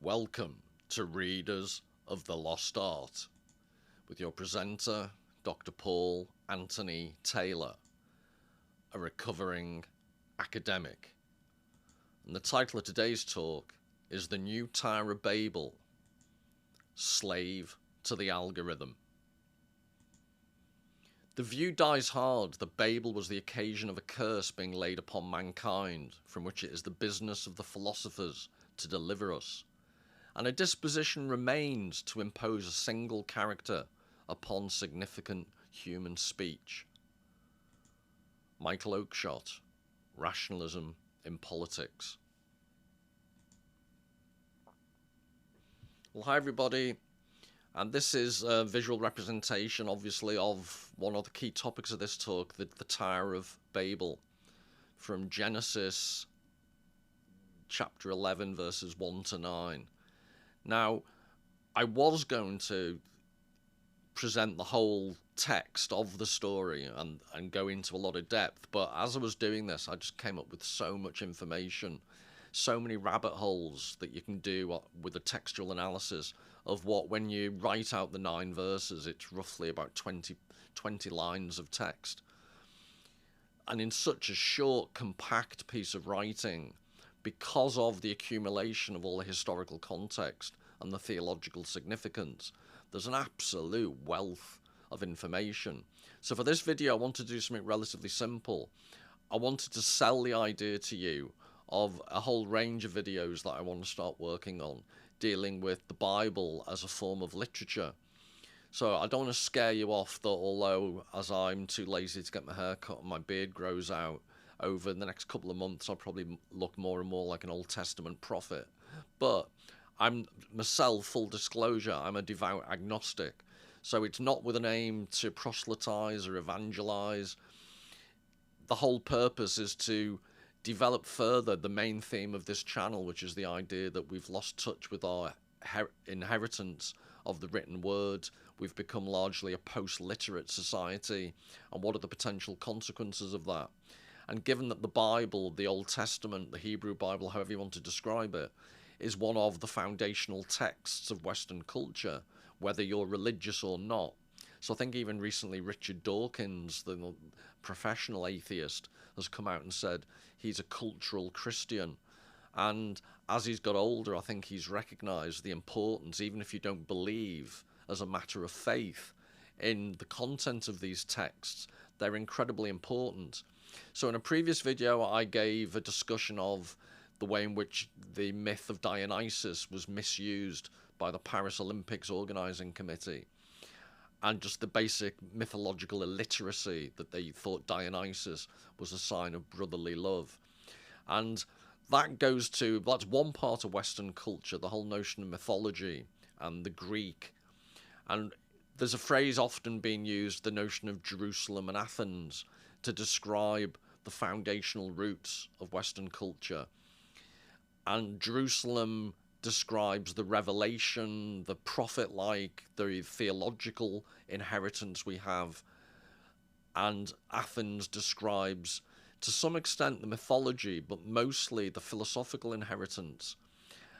Welcome to Readers of the Lost Art with your presenter, Dr. Paul Anthony Taylor, a recovering academic. And the title of today's talk is The New Tower of Babel, Slave to the Algorithm. The view dies hard that Babel was the occasion of a curse being laid upon mankind, from which it is the business of the philosophers to deliver us, and a disposition remains to impose a single character upon significant human speech. Michael Oakeshott, Rationalism in Politics. Well, hi everybody, and this is a visual representation, obviously, of one of the key topics of this talk, the Tower of Babel, from Genesis chapter 11, verses 1 to 9. Now, I was going to present the whole text of the story and go into a lot of depth, but as I was doing this, I just came up with so much information, so many rabbit holes that you can do with a textual analysis of what, when you write out the 9 verses, it's roughly about 20 lines of text. And in such a short, compact piece of writing, because of the accumulation of all the historical context and the theological significance, there's an absolute wealth of information. So for this video, I wanted to do something relatively simple. I wanted to sell the idea to you of a whole range of videos that I want to start working on, dealing with the Bible as a form of literature. So I don't want to scare you off that although, as I'm too lazy to get my hair cut and my beard grows out, over the next couple of months I'll probably look more and more like an Old Testament prophet. But I'm myself, full disclosure, I'm a devout agnostic. So it's not with an aim to proselytize or evangelize. The whole purpose is to develop further the main theme of this channel, which is the idea that we've lost touch with our inheritance of the written word. We've become largely a post-literate society, and what are the potential consequences of that? And given that the Bible, the Old Testament, the Hebrew Bible, however you want to describe it, is one of the foundational texts of Western culture, whether you're religious or not. So I think even recently Richard Dawkins, the professional atheist, has come out and said he's a cultural Christian. And as he's got older, I think he's recognised the importance, even if you don't believe as a matter of faith in the content of these texts, they're incredibly important. So in a previous video, I gave a discussion of the way in which the myth of Dionysus was misused by the Paris Olympics organising committee, and just the basic mythological illiteracy that they thought Dionysus was a sign of brotherly love. And that's one part of Western culture, the whole notion of mythology and the Greek. And there's a phrase often being used, the notion of Jerusalem and Athens, to describe the foundational roots of Western culture. And Jerusalem describes the revelation, the prophet-like, the theological inheritance we have. And Athens describes, to some extent, the mythology, but mostly the philosophical inheritance.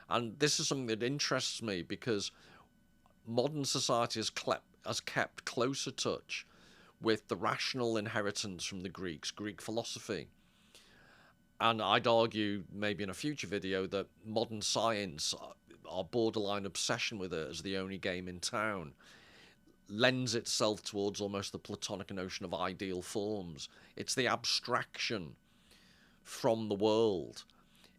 And this is something that interests me because modern society has kept closer touch with the rational inheritance from the Greeks, Greek philosophy. And I'd argue, maybe in a future video, that modern science, our borderline obsession with it as the only game in town, lends itself towards almost the Platonic notion of ideal forms. It's the abstraction from the world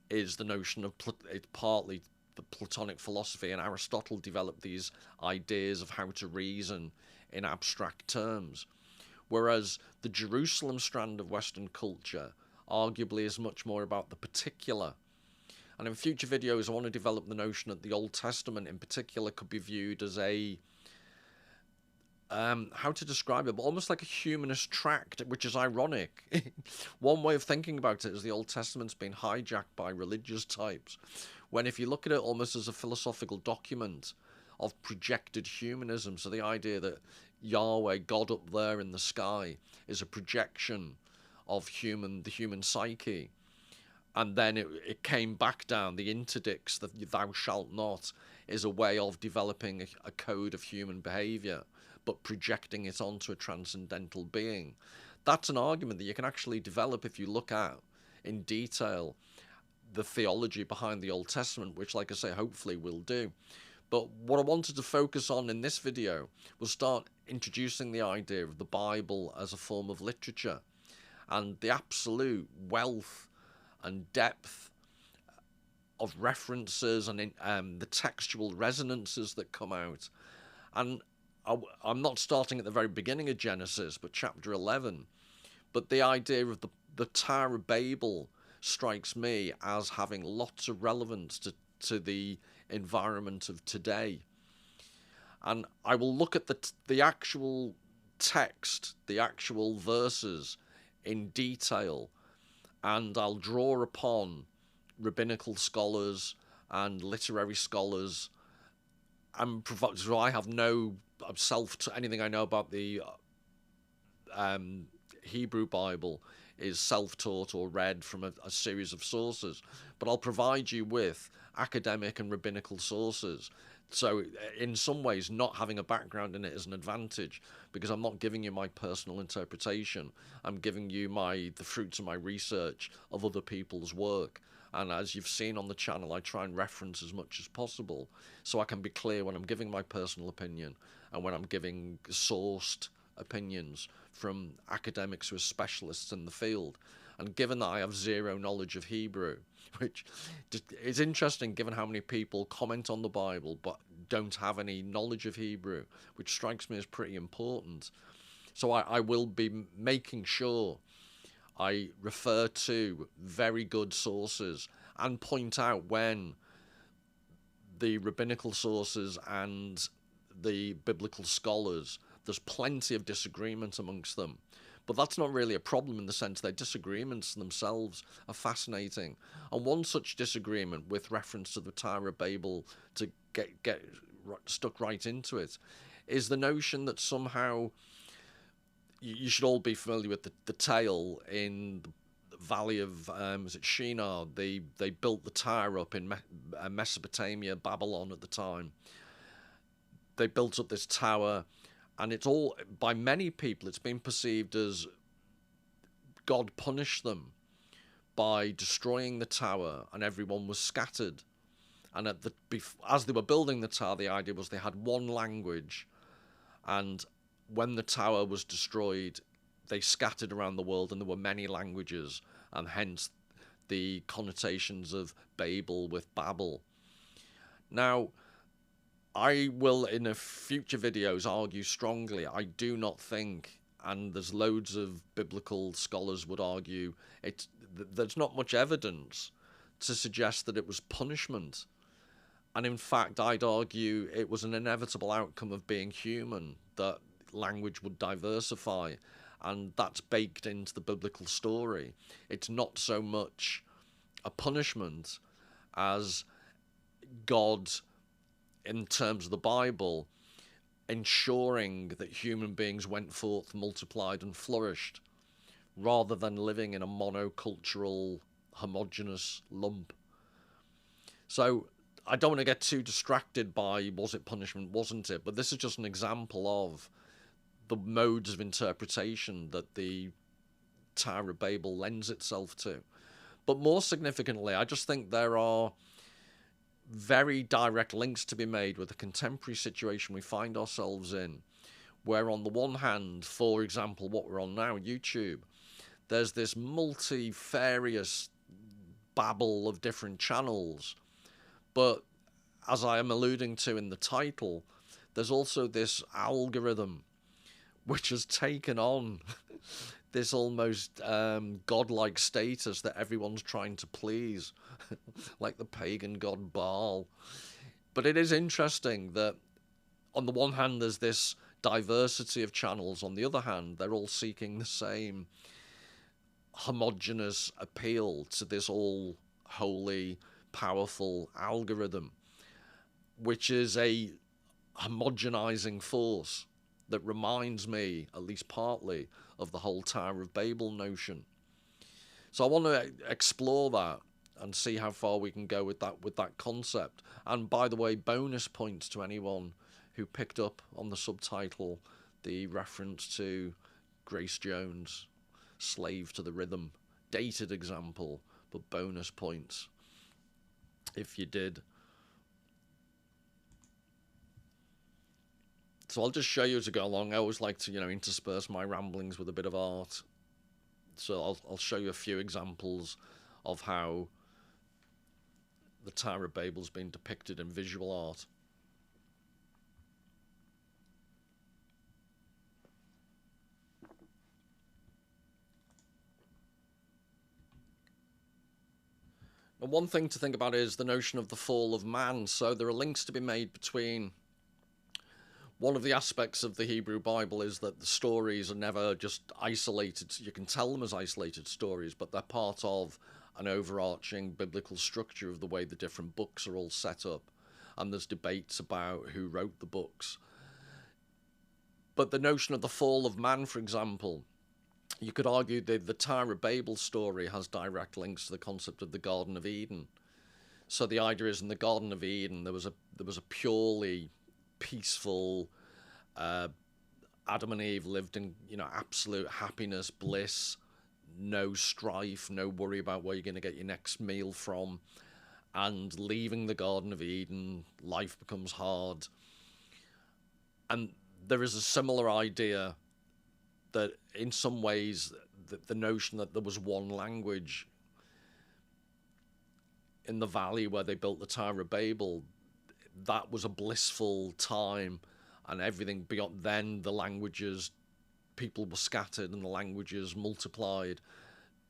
is the notion of, it's partly the Platonic philosophy, and Aristotle developed these ideas of how to reason in abstract terms. Whereas the Jerusalem strand of Western culture arguably is much more about the particular. And in future videos, I want to develop the notion that the Old Testament in particular could be viewed as a, how to describe it, but almost like a humanist tract, which is ironic. One way of thinking about it is the Old Testament's been hijacked by religious types, when if you look at it almost as a philosophical document of projected humanism, so the idea that Yahweh, God up there in the sky, is a projection of the human psyche, and then it came back down. The interdicts, that thou shalt not, is a way of developing a code of human behaviour, but projecting it onto a transcendental being. That's an argument that you can actually develop if you look at, in detail, the theology behind the Old Testament, which, like I say, hopefully we'll do. But what I wanted to focus on in this video was start introducing the idea of the Bible as a form of literature, and the absolute wealth and depth of references and the textual resonances that come out. And I'm not starting at the very beginning of Genesis, but chapter 11. But the idea of the Tower of Babel strikes me as having lots of relevance to the environment of today. And I will look at the actual text, the actual verses in detail, and I'll draw upon rabbinical scholars and literary scholars, and so I have no anything I know about the Hebrew Bible is self-taught or read from a series of sources, but I'll provide you with academic and rabbinical sources. So in some ways, not having a background in it is an advantage, because I'm not giving you my personal interpretation. I'm giving you the fruits of my research of other people's work. And as you've seen on the channel, I try and reference as much as possible so I can be clear when I'm giving my personal opinion and when I'm giving sourced opinions from academics who are specialists in the field. And given that I have zero knowledge of Hebrew, which is interesting given how many people comment on the Bible but don't have any knowledge of Hebrew, which strikes me as pretty important. So I will be making sure I refer to very good sources and point out when the rabbinical sources and the biblical scholars, there's plenty of disagreement amongst them. But that's not really a problem, in the sense their disagreements themselves are fascinating. And one such disagreement with reference to the Tower of Babel, to get stuck right into it, is the notion that somehow you should all be familiar with the tale in the valley of was it Shinar? They built the tower up in Mesopotamia, Babylon at the time. They built up this tower, and it's all, by many people, it's been perceived as God punished them by destroying the tower, and everyone was scattered. And as they were building the tower, the idea was they had one language, and when the tower was destroyed, they scattered around the world, and there were many languages, and hence the connotations of Babel with Babel. Now, I will, in future videos, argue strongly. I do not think, and there's loads of biblical scholars would argue, there's not much evidence to suggest that it was punishment. And in fact, I'd argue it was an inevitable outcome of being human, that language would diversify, and that's baked into the biblical story. It's not so much a punishment as God, in terms of the Bible, ensuring that human beings went forth, multiplied and flourished, rather than living in a monocultural, homogenous lump. So I don't want to get too distracted by was it punishment, wasn't it? But this is just an example of the modes of interpretation that the Tower of Babel lends itself to. But more significantly, I just think there are very direct links to be made with the contemporary situation we find ourselves in, where on the one hand, for example, what we're on now, YouTube, there's this multifarious babble of different channels, but as I am alluding to in the title, there's also this algorithm which has taken on this almost godlike status that everyone's trying to please, like the pagan god Baal. But it is interesting that on the one hand there's this diversity of channels, on the other hand they're all seeking the same homogeneous appeal to this all holy, powerful algorithm, which is a homogenizing force that reminds me, at least partly, of the whole Tower of Babel notion. So I want to explore that and see how far we can go with that concept. And by the way, bonus points to anyone who picked up on the subtitle the reference to Grace Jones, Slave to the Rhythm. Dated example, but bonus points if you did. So I'll just show you as I go along. I always like to, intersperse my ramblings with a bit of art. So I'll show you a few examples of how the Tower of Babel's been depicted in visual art. And one thing to think about is the notion of the fall of man. So there are links to be made between one of the aspects of the Hebrew Bible is that the stories are never just isolated. You can tell them as isolated stories, but they're part of an overarching biblical structure of the way the different books are all set up. And there's debates about who wrote the books. But the notion of the fall of man, for example, you could argue that the Tower of Babel story has direct links to the concept of the Garden of Eden. So the idea is in the Garden of Eden there was a purely peaceful, Adam and Eve lived in absolute happiness, bliss, no strife, no worry about where you're going to get your next meal from. And leaving the Garden of Eden, life becomes hard. And there is a similar idea that in some ways the notion that there was one language in the valley where they built the Tower of Babel, that was a blissful time, and everything beyond then, the languages, people were scattered and the languages multiplied,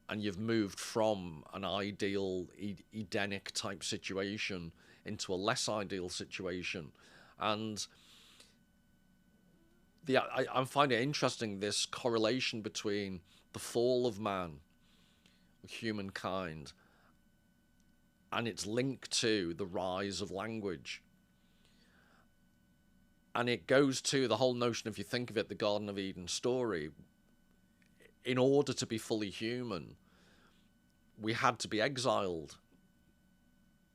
and you've moved from an ideal Edenic type situation into a less ideal situation. And I find it interesting, this correlation between the fall of man, humankind, and its link to the rise of language. And it goes to the whole notion, if you think of it, the Garden of Eden story. In order to be fully human, we had to be exiled.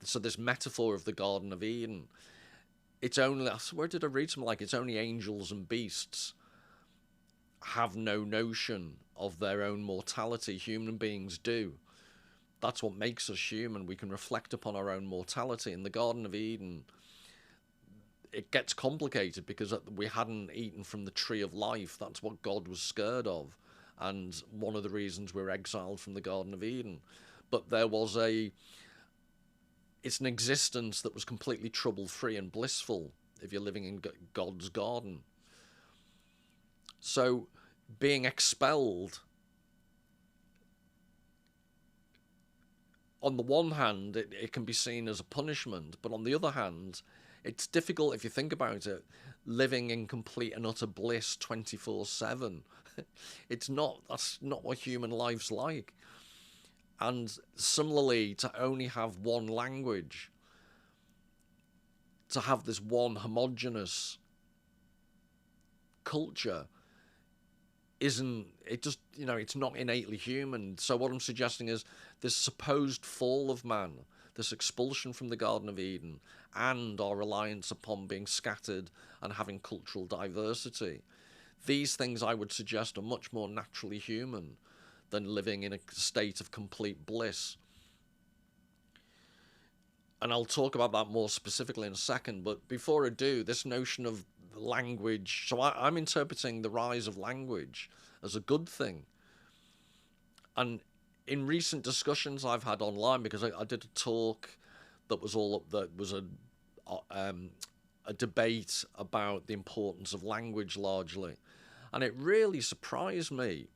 So this metaphor of the Garden of Eden, it's only, where did I read something like, it's only angels and beasts have no notion of their own mortality. Human beings do. That's what makes us human. We can reflect upon our own mortality. In the Garden of Eden, it gets complicated because we hadn't eaten from the tree of life. That's what God was scared of, and one of the reasons we're exiled from the Garden of Eden. But there was it's an existence that was completely trouble-free and blissful if you're living in God's garden. So being expelled, on the one hand, it can be seen as a punishment, but on the other hand, it's difficult, if you think about it, living in complete and utter bliss 24/7. That's not what human life's like. And similarly, to only have one language, to have this one homogeneous culture, it's not innately human. So what I'm suggesting is this supposed fall of man, this expulsion from the Garden of Eden, and our reliance upon being scattered and having cultural diversity. These things, I would suggest, are much more naturally human than living in a state of complete bliss. And I'll talk about that more specifically in a second, but before I do, this notion of language, so I'm interpreting the rise of language as a good thing. And in recent discussions I've had online, because I did a talk that was a debate about the importance of language largely, and it really surprised me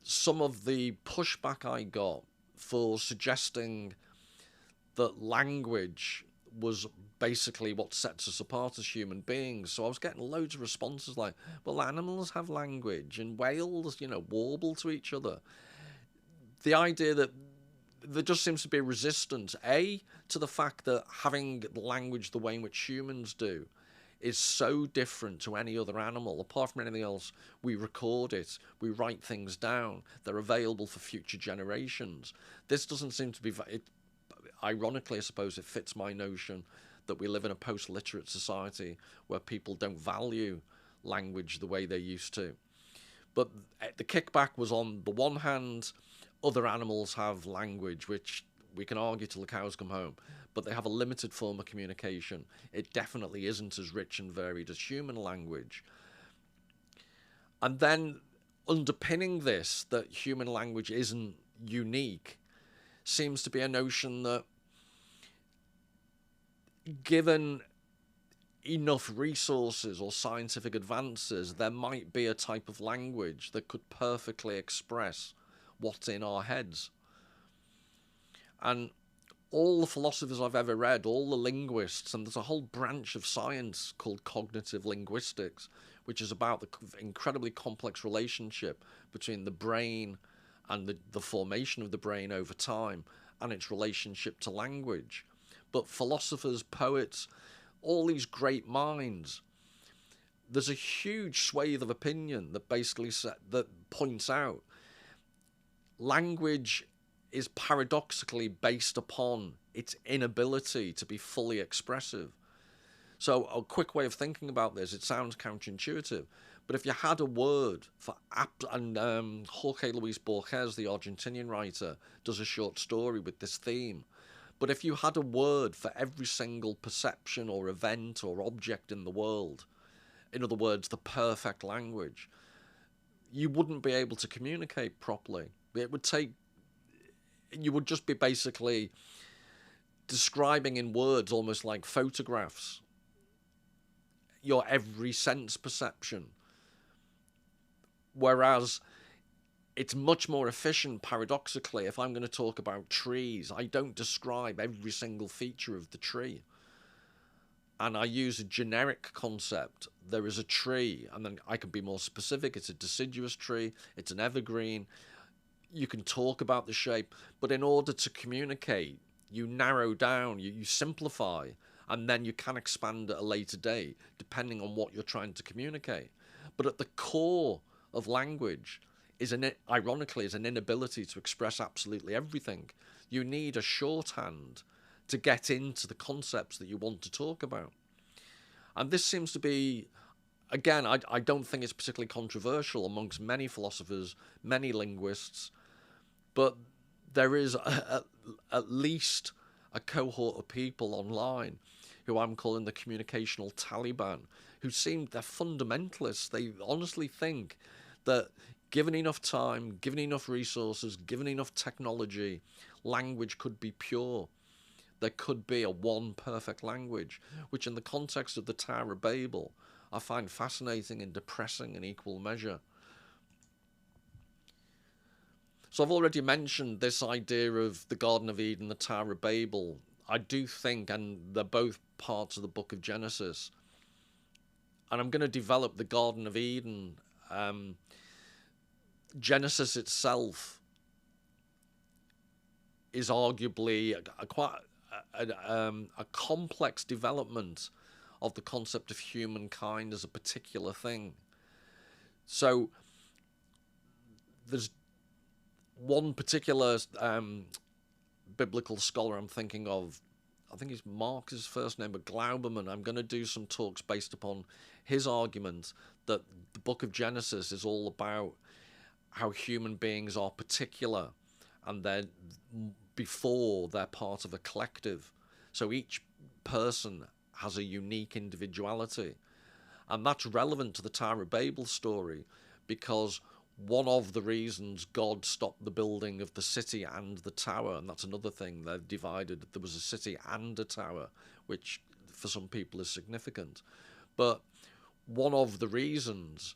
some of the pushback I got for suggesting that language was basically what sets us apart as human beings. So I was getting loads of responses like, well, animals have language and whales, warble to each other. The idea that there just seems to be a resistance, to the fact that having language the way in which humans do is so different to any other animal. Apart from anything else, we record it, we write things down, they're available for future generations. This doesn't seem to be... ironically, I suppose it fits my notion that we live in a post-literate society where people don't value language the way they used to. But the kickback was, on the one hand, other animals have language, which we can argue till the cows come home, but they have a limited form of communication. It definitely isn't as rich and varied as human language. And then underpinning this, that human language isn't unique, seems to be a notion that given enough resources or scientific advances, there might be a type of language that could perfectly express what's in our heads. And all the philosophers I've ever read, all the linguists, and there's a whole branch of science called cognitive linguistics, which is about the incredibly complex relationship between the brain and the formation of the brain over time and its relationship to language. But philosophers, poets, all these great minds, there's a huge swathe of opinion that basically that points out language is paradoxically based upon its inability to be fully expressive. So a quick way of thinking about this, it sounds counterintuitive, but if you had a word for Jorge Luis Borges, the Argentinian writer, does a short story with this theme. But if you had a word for every single perception or event or object in the world, in other words, the perfect language, you wouldn't be able to communicate properly. You would just be basically describing in words, almost like photographs, your every sense perception. Whereas it's much more efficient, paradoxically, if I'm going to talk about trees, I don't describe every single feature of the tree. And I use a generic concept. There is a tree, and then I can be more specific. It's a deciduous tree, it's an evergreen. You can talk about the shape, but in order to communicate, you narrow down, you simplify, and then you can expand at a later date, depending on what you're trying to communicate. But at the core of language ironically, is an inability to express absolutely everything. You need a shorthand to get into the concepts that you want to talk about. And this seems to be, again, I don't think it's particularly controversial amongst many philosophers, many linguists, but there is at least a cohort of people online who I'm calling the communicational Taliban, who they're fundamentalists. They honestly think that given enough time, given enough resources, given enough technology, language could be pure. There could be a one perfect language, which in the context of the Tower of Babel, I find fascinating and depressing in equal measure. So I've already mentioned this idea of the Garden of Eden, the Tower of Babel. I do think, and they're both parts of the book of Genesis, and I'm going to develop the Garden of Eden. Genesis itself is arguably a complex development of the concept of humankind as a particular thing. So there's one particular biblical scholar I'm thinking of. I think it's Mark, his first name, but Glauberman. I'm going to do some talks based upon his argument that the book of Genesis is all about how human beings are particular, and before they're part of a collective. So each person has a unique individuality. And that's relevant to the Tower of Babel story, because one of the reasons God stopped the building of the city and the tower, and that's another thing, they're divided. There was a city and a tower, which for some people is significant. But one of the reasons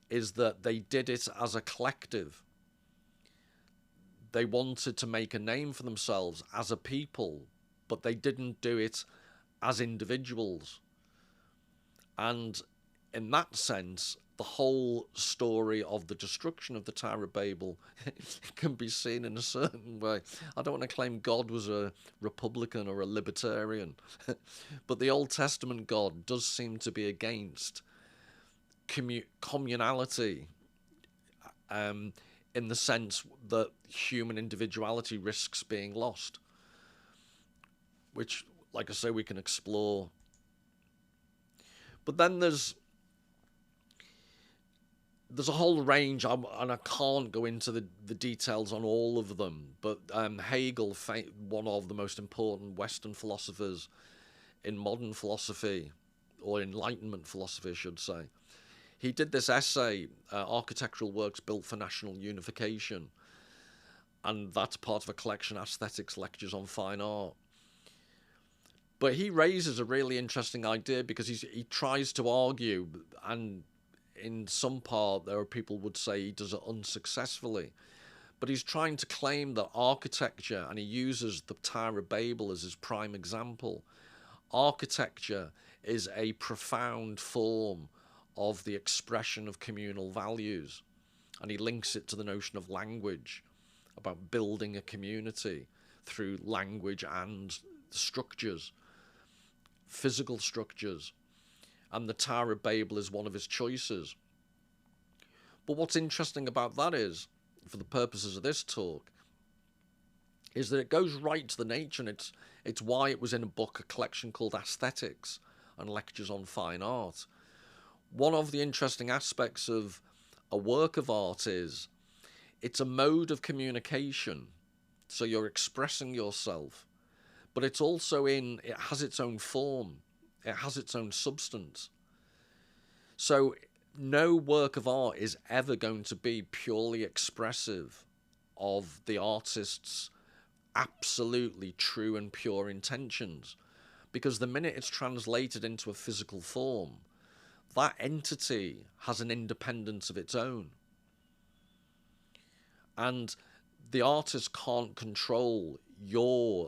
is that they did it as a collective. They wanted to make a name for themselves as a people, but they didn't do it as individuals. And in that sense, the whole story of the destruction of the Tower of Babel can be seen in a certain way. I don't want to claim God was a Republican or a Libertarian, but the Old Testament God does seem to be against communality, in the sense that human individuality risks being lost. which, like I say, we can explore. But then there's a whole range, and I can't go into the details on all of them, but Hegel, one of the most important Western philosophers in modern philosophy, or Enlightenment philosophy, I should say, he did this essay, Architectural Works Built for National Unification, and that's part of a collection, Aesthetics, Lectures on Fine Art. But he raises a really interesting idea because he tries to argue, and in some part there are people would say he does it unsuccessfully, but he's trying to claim that architecture, and he uses the Tower of Babel as his prime example, architecture is a profound form of the expression of communal values, and he links it to the notion of language, about building a community through language and structures, physical structures, and the Tower of Babel is one of his choices. But what's interesting about that is, for the purposes of this talk, is that it goes right to the nature, and it's why it was in a book, a collection called Aesthetics and Lectures on Fine Art. One of the interesting aspects of a work of art is it's a mode of communication, so you're expressing yourself, but it's also it has its own form, it has its own substance. So no work of art is ever going to be purely expressive of the artist's absolutely true and pure intentions, because the minute it's translated into a physical form, that entity has an independence of its own. And the artist can't control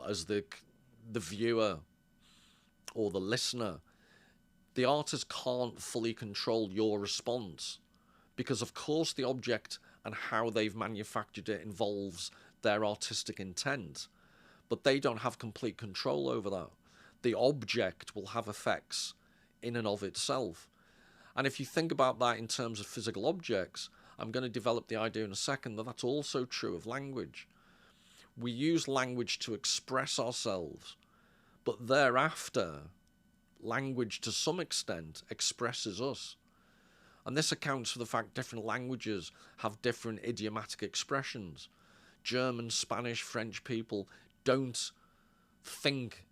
as the viewer or the listener. The artist can't fully control your response, because of course the object and how they've manufactured it involves their artistic intent, but they don't have complete control over that. The object will have effects in and of itself. And if you think about that in terms of physical objects, I'm going to develop the idea in a second that that's also true of language. We use language to express ourselves, but thereafter, language to some extent expresses us. And this accounts for the fact different languages have different idiomatic expressions. German, Spanish, French people don't think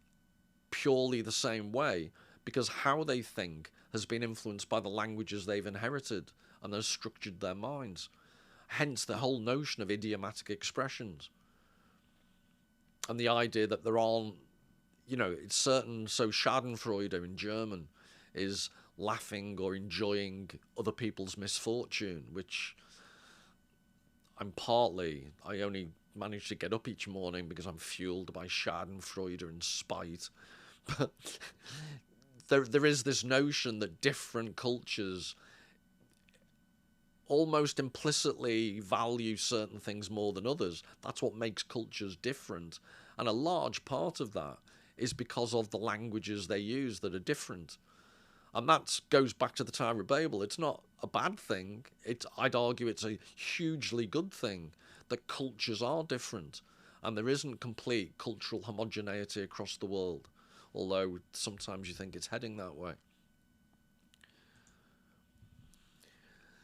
purely the same way, because how they think has been influenced by the languages they've inherited and has structured their minds. Hence the whole notion of idiomatic expressions. And the idea that there aren't, it's certain, so Schadenfreude in German is laughing or enjoying other people's misfortune, which I only manage to get up each morning because I'm fueled by Schadenfreude and spite. But there is this notion that different cultures almost implicitly value certain things more than others. That's what makes cultures different. And a large part of that is because of the languages they use that are different. And that goes back to the Tower of Babel. It's not a bad thing. I'd argue it's a hugely good thing that cultures are different, and there isn't complete cultural homogeneity across the world, although sometimes you think it's heading that way.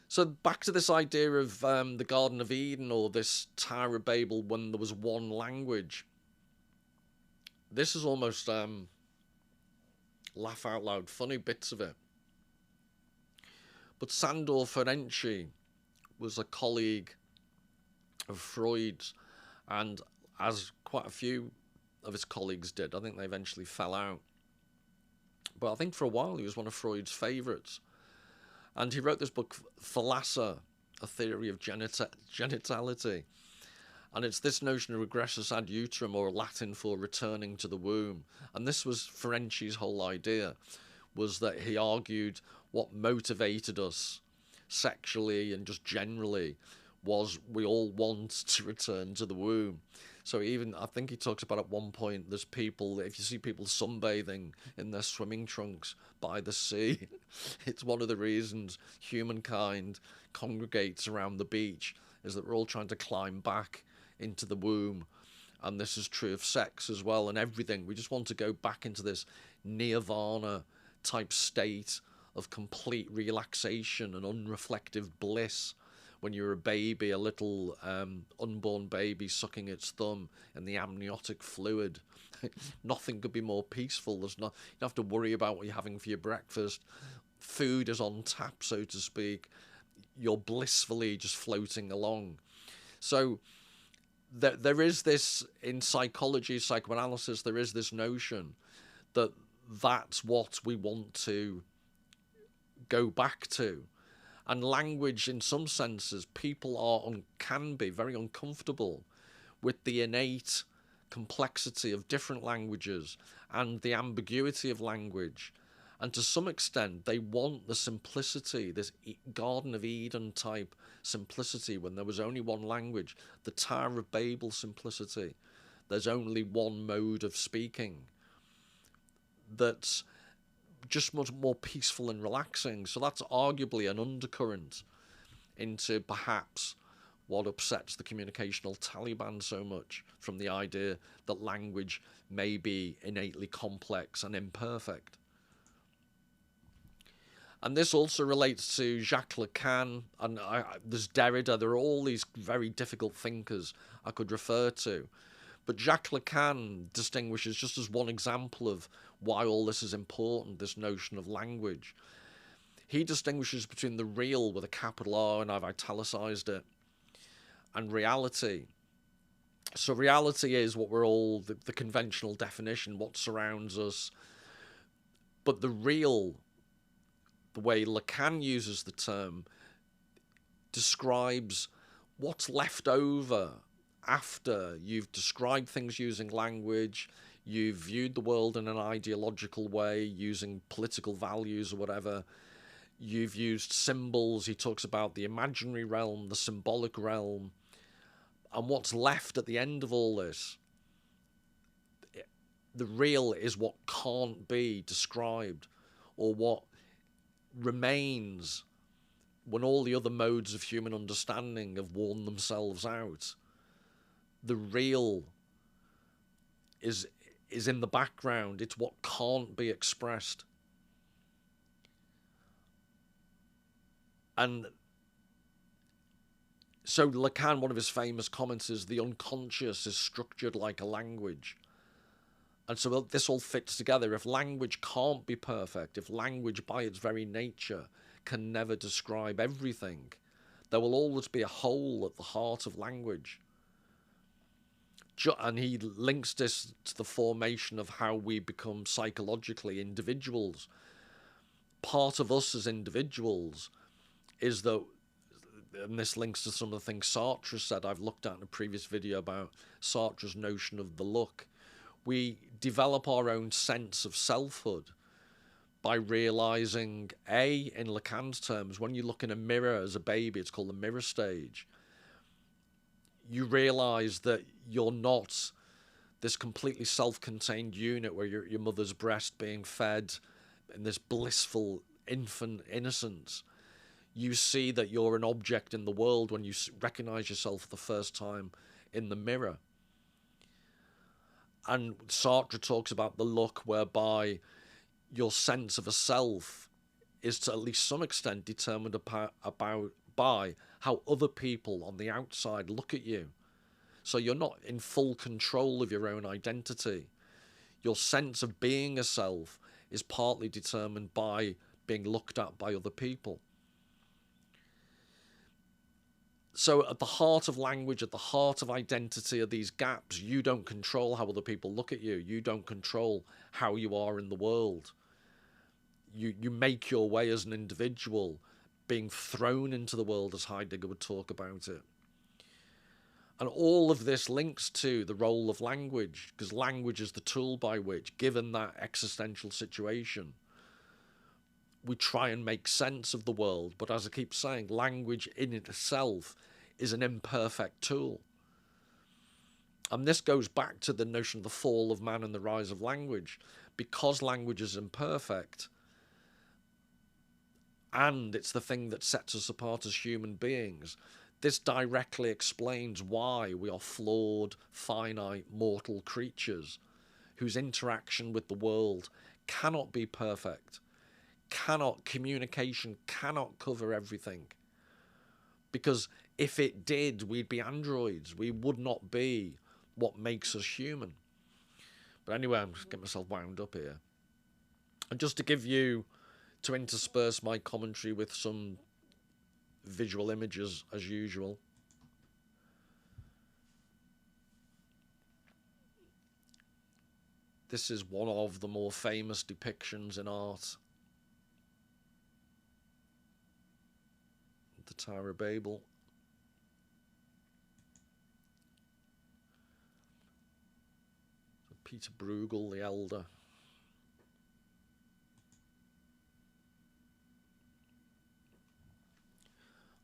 So back to this idea of the Garden of Eden, or this Tower of Babel when there was one language. This is almost laugh out loud funny bits of it. But Sandor Ferenczi was a colleague of Freud's, and as quite a few of his colleagues did, I think they eventually fell out. But I think for a while he was one of Freud's favourites. And he wrote this book, Thalassa, A Theory of Genitality. And it's this notion of regressus ad uterum, or Latin for returning to the womb. And this was Ferenczi's whole idea, was that he argued what motivated us sexually and just generally was we all want to return to the womb. So even, I think he talks about at one point, there's people, if you see people sunbathing in their swimming trunks by the sea, it's one of the reasons humankind congregates around the beach, is that we're all trying to climb back into the womb And this is true of sex as well, and everything. We just want to go back into this nirvana type state of complete relaxation and unreflective bliss. When you're a baby, a little unborn baby sucking its thumb in the amniotic fluid, nothing could be more peaceful. There's not, you don't have to worry about what you're having for your breakfast. Food is on tap, so to speak. You're blissfully just floating along. So there is this, in psychology, psychoanalysis, there is this notion that that's what we want to go back to. And language, in some senses, people can be very uncomfortable with the innate complexity of different languages and the ambiguity of language. And to some extent, they want the simplicity, this Garden of Eden type simplicity when there was only one language, the Tower of Babel simplicity. There's only one mode of speaking that's just much more peaceful and relaxing. So that's arguably an undercurrent into perhaps what upsets the communicational Taliban so much, from the idea that language may be innately complex and imperfect. And this also relates to Jacques Lacan, and there's Derrida. There are all these very difficult thinkers I could refer to. But Jacques Lacan distinguishes, just as one example of why all this is important, this notion of language. He distinguishes between the real with a capital R, and I've italicized it, and reality. So reality is what we're all, the conventional definition, what surrounds us. But the real, the way Lacan uses the term, describes what's left over after you've described things using language, you've viewed the world in an ideological way, using political values or whatever, you've used symbols. He talks about the imaginary realm, the symbolic realm, and what's left at the end of all this, the real, is what can't be described, or what remains when all the other modes of human understanding have worn themselves out. The real is in the background. It's what can't be expressed. And so Lacan, one of his famous comments is, the unconscious is structured like a language. And so this all fits together. If language can't be perfect, if language by its very nature can never describe everything, there will always be a hole at the heart of language. And he links this to the formation of how we become psychologically individuals. Part of us as individuals is that, and this links to some of the things Sartre said, I've looked at in a previous video about Sartre's notion of the look. We develop our own sense of selfhood by realizing, in Lacan's terms, when you look in a mirror as a baby, it's called the mirror stage, you realize that you're not this completely self-contained unit where you're your mother's breast being fed in this blissful infant innocence. You see that you're an object in the world when you recognize yourself for the first time in the mirror. And Sartre talks about the look whereby your sense of a self is to at least some extent determined by how other people on the outside look at you. So you're not in full control of your own identity. Your sense of being a self is partly determined by being looked at by other people. So at the heart of language, at the heart of identity, are these gaps. You don't control how other people look at you. You don't control how you are in the world. You make your way as an individual, being thrown into the world, as Heidegger would talk about it. And all of this links to the role of language, because language is the tool by which, given that existential situation, we try and make sense of the world. But as I keep saying, language in itself is an imperfect tool. And this goes back to the notion of the fall of man and the rise of language. Because language is imperfect, and it's the thing that sets us apart as human beings, This directly explains why we are flawed, finite, mortal creatures whose interaction with the world cannot be perfect. Communication cannot cover everything. Because if it did, we'd be androids. We would not be what makes us human. But anyway, I'm just getting myself wound up here. And just to intersperse my commentary with some visual images as usual. This is one of the more famous depictions in art. The Tower of Babel. Peter Bruegel the Elder.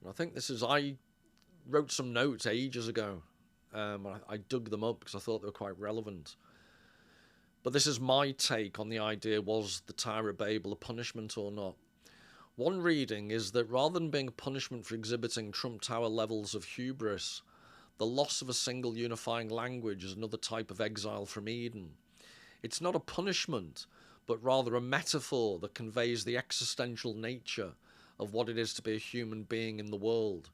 And I think this is, I wrote some notes ages ago. I dug them up because I thought they were quite relevant. But this is my take on the idea, was the Tower of Babel a punishment or not? One reading is that rather than being a punishment for exhibiting Trump Tower levels of hubris, the loss of a single unifying language is another type of exile from Eden. It's not a punishment, but rather a metaphor that conveys the existential nature of what it is to be a human being in the world,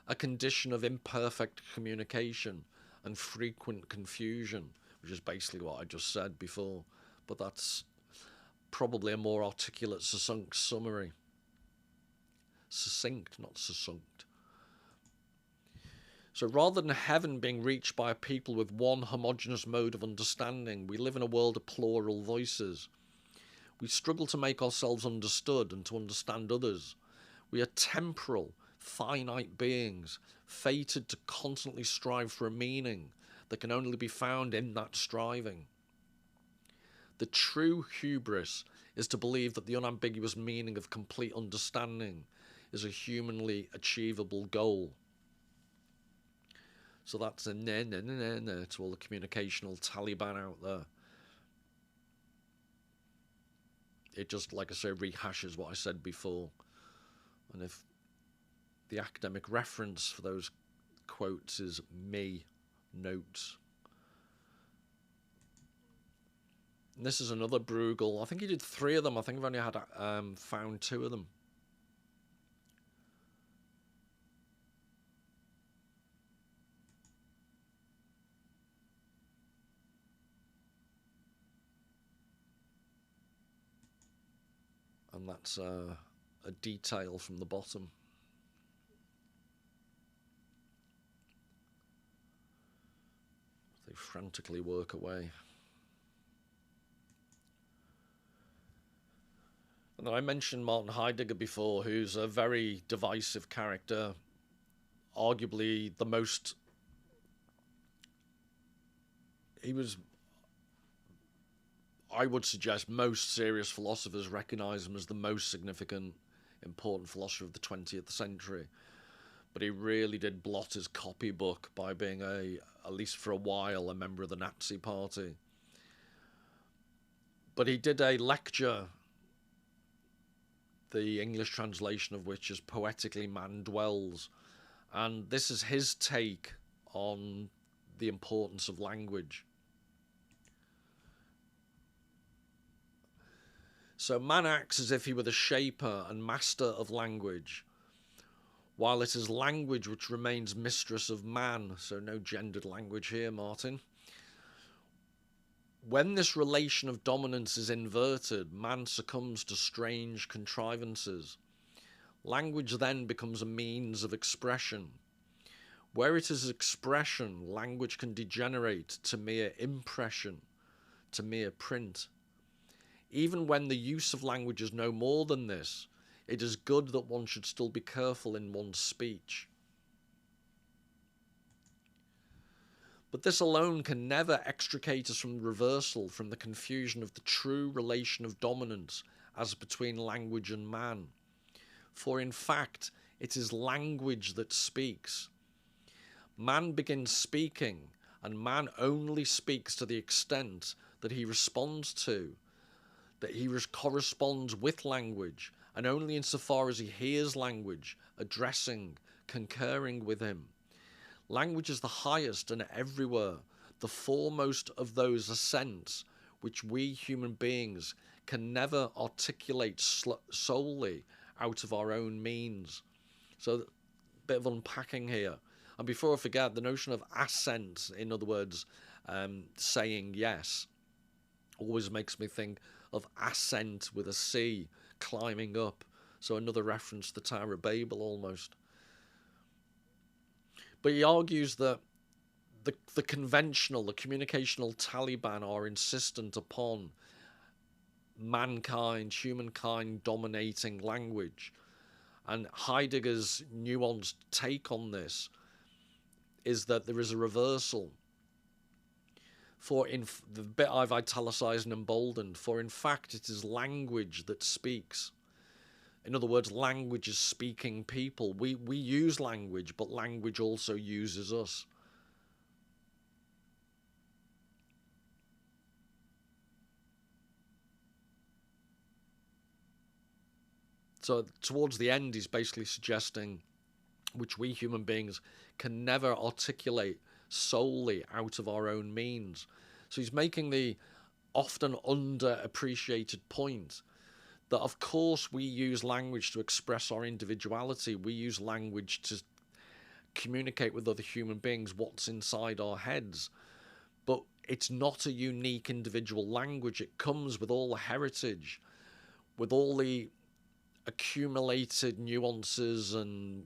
a condition of imperfect communication and frequent confusion, which is basically what I just said before, but that's probably a more articulate, succinct summary. Succinct, not succinct. So rather than heaven being reached by a people with one homogeneous mode of understanding, we live in a world of plural voices. We struggle to make ourselves understood and to understand others. We are temporal, finite beings, fated to constantly strive for a meaning that can only be found in that striving. The true hubris is to believe that the unambiguous meaning of complete understanding is a humanly achievable goal. So that's a no to all the communicational Taliban out there. It just, like I say, rehashes what I said before. And if the academic reference for those quotes is me notes. And this is another Bruegel. I think he did 3 of them. I think I've only had found 2 of them. And that's a detail from the bottom. They frantically work away. And I mentioned Martin Heidegger before, who's a very divisive character, arguably the most... He was... I would suggest most serious philosophers recognise him as the most significant, important philosopher of the 20th century. But he really did blot his copybook by being, at least for a while, a member of the Nazi Party. But he did a lecture, the English translation of which is Poetically Man Dwells. And this is his take on the importance of language. So man acts as if he were the shaper and master of language, while it is language which remains mistress of man. So no gendered language here, Martin. When this relation of dominance is inverted, man succumbs to strange contrivances. Language then becomes a means of expression. Where it is expression, language can degenerate to mere impression, to mere print. Even when the use of language is no more than this, it is good that one should still be careful in one's speech. But this alone can never extricate us from the reversal, from the confusion of the true relation of dominance as between language and man. For in fact, it is language that speaks. Man begins speaking, and man only speaks to the extent that he responds to, that he corresponds with language, and only insofar as he hears language, addressing, concurring with him. Language is the highest and everywhere, the foremost of those ascents which we human beings can never articulate solely out of our own means. So, a bit of unpacking here. And before I forget, the notion of assent, in other words, saying yes, always makes me think of ascent with a C, climbing up. So another reference to the Tower of Babel almost. But he argues that the conventional, the communicational Taliban are insistent upon mankind, humankind dominating language. And Heidegger's nuanced take on this is that there is a reversal. For in the bit I've italicized and emboldened, for in fact it is language that speaks. In other words, language is speaking people. We use language, but language also uses us. So towards the end, he's basically suggesting which we human beings can never articulate solely out of our own means. So he's making the often underappreciated point that of course we use language to express our individuality. We use language to communicate with other human beings what's inside our heads. But it's not a unique individual language. It comes with all the heritage, with all the accumulated nuances and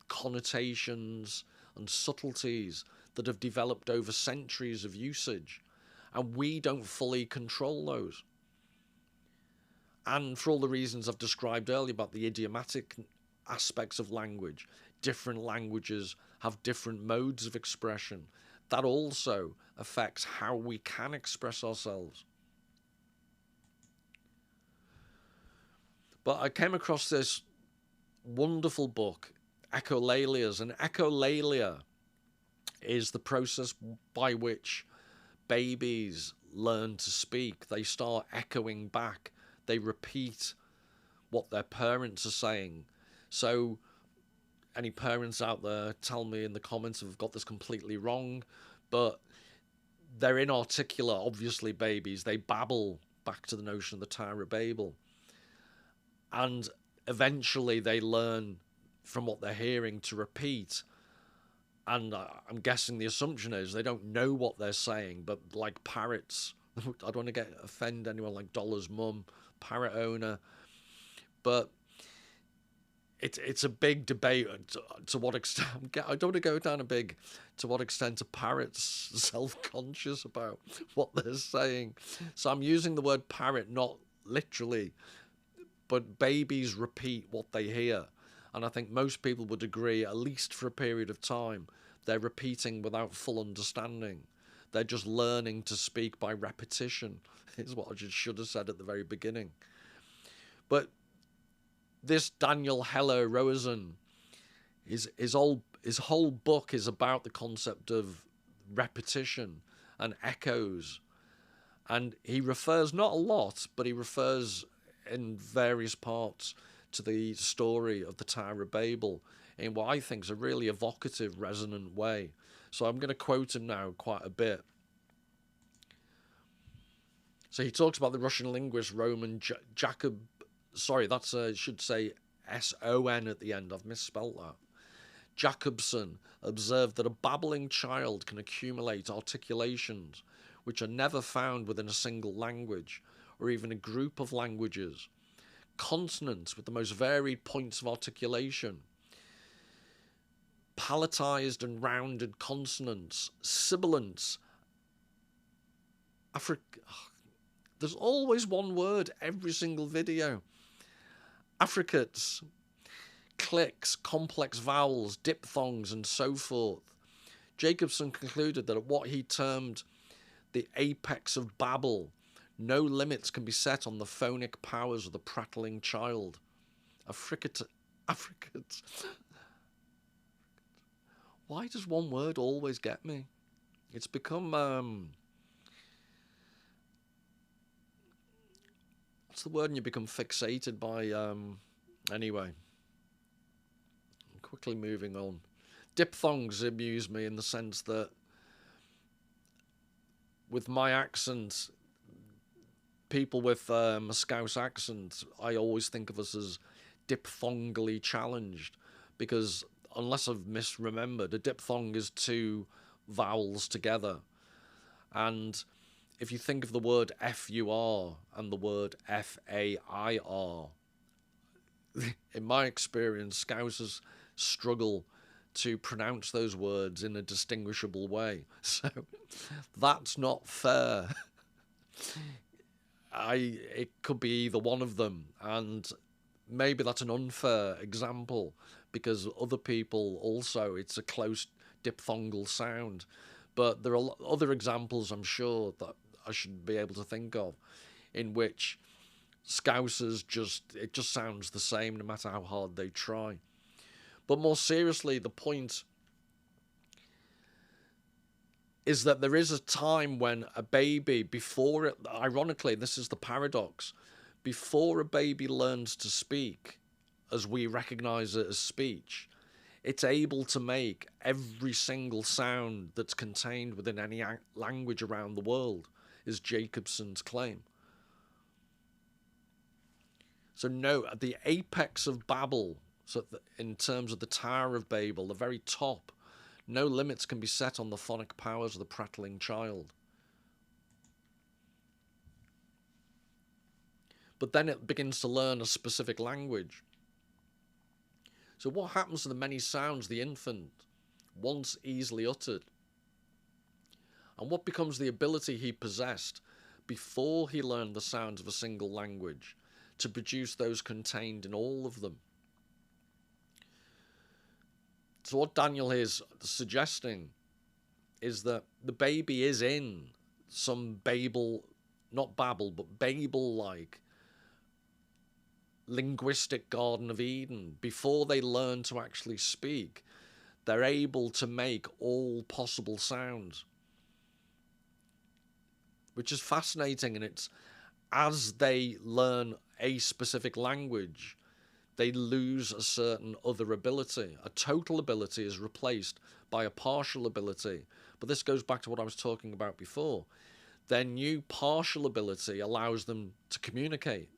connotations and subtleties that have developed over centuries of usage. And we don't fully control those. And for all the reasons I've described earlier about the idiomatic aspects of language, different languages have different modes of expression. That also affects how we can express ourselves. But I came across this wonderful book, Echolalias, and echolalia is the process by which babies learn to speak. They start echoing back. They repeat what their parents are saying. So any parents out there, tell me in the comments if I've got this completely wrong, but they're inarticulate, obviously, babies. They babble, back to the notion of the Tower of Babel. And eventually they learn from what they're hearing to repeat. And I'm guessing the assumption is they don't know what they're saying, but like parrots, I don't want to offend anyone like Dollar's mum, parrot owner, but it's a big debate to what extent. I don't want to go down to what extent are parrots self-conscious about what they're saying. So I'm using the word parrot not literally, but babies repeat what they hear. And I think most people would agree, at least for a period of time, they're repeating without full understanding. They're just learning to speak by repetition, is what I just should have said at the very beginning. But this Daniel Heller Rosen, his whole book is about the concept of repetition and echoes. And he refers, not a lot, but he refers in various parts to the story of the Tower of Babel in what I think is a really evocative, resonant way. So I'm going to quote him now quite a bit. So he talks about the Russian linguist Roman Jacob. Sorry, that's should say S-O-N at the end. I've misspelt that. Jacobson observed that a babbling child can accumulate articulations which are never found within a single language or even a group of languages. Consonants with the most varied points of articulation, palatized and rounded consonants, sibilants. There's always one word every single video. Affricates, clicks, complex vowels, diphthongs, and so forth. Jacobson concluded that at what he termed the apex of Babel, no limits can be set on the phonic powers of the prattling child. Affricates. Why does one word always get me? It's become what's the word when you become fixated by anyway. quickly moving on. Diphthongs amuse me in the sense that with my accent, people with a Scouse accent, I always think of us as diphthongally challenged, because unless I've misremembered, a diphthong is two vowels together. And if you think of the word FUR and the word FAIR, in my experience, Scousers struggle to pronounce those words in a distinguishable way. So that's not fair. It could be either one of them, and maybe that's an unfair example because other people also, it's a close diphthongal sound. But there are other examples, I'm sure, that I should be able to think of in which Scousers it just sounds the same no matter how hard they try. But more seriously, the point is that there is a time when a baby, before it, ironically, this is the paradox, before a baby learns to speak, as we recognize it as speech, it's able to make every single sound that's contained within any language around the world, is Jacobson's claim. So no, at the apex of Babel, so in terms of the Tower of Babel, the very top, no limits can be set on the phonic powers of the prattling child. But then it begins to learn a specific language. So what happens to the many sounds the infant once easily uttered? And what becomes the ability he possessed before he learned the sounds of a single language to produce those contained in all of them? So what Daniel is suggesting is that the baby is in some Babel, not Babel, but Babel-like linguistic Garden of Eden. Before they learn to actually speak, they're able to make all possible sounds, which is fascinating. And it's as they learn a specific language, they lose a certain other ability. A total ability is replaced by a partial ability. But this goes back to what I was talking about before. Their new partial ability allows them to communicate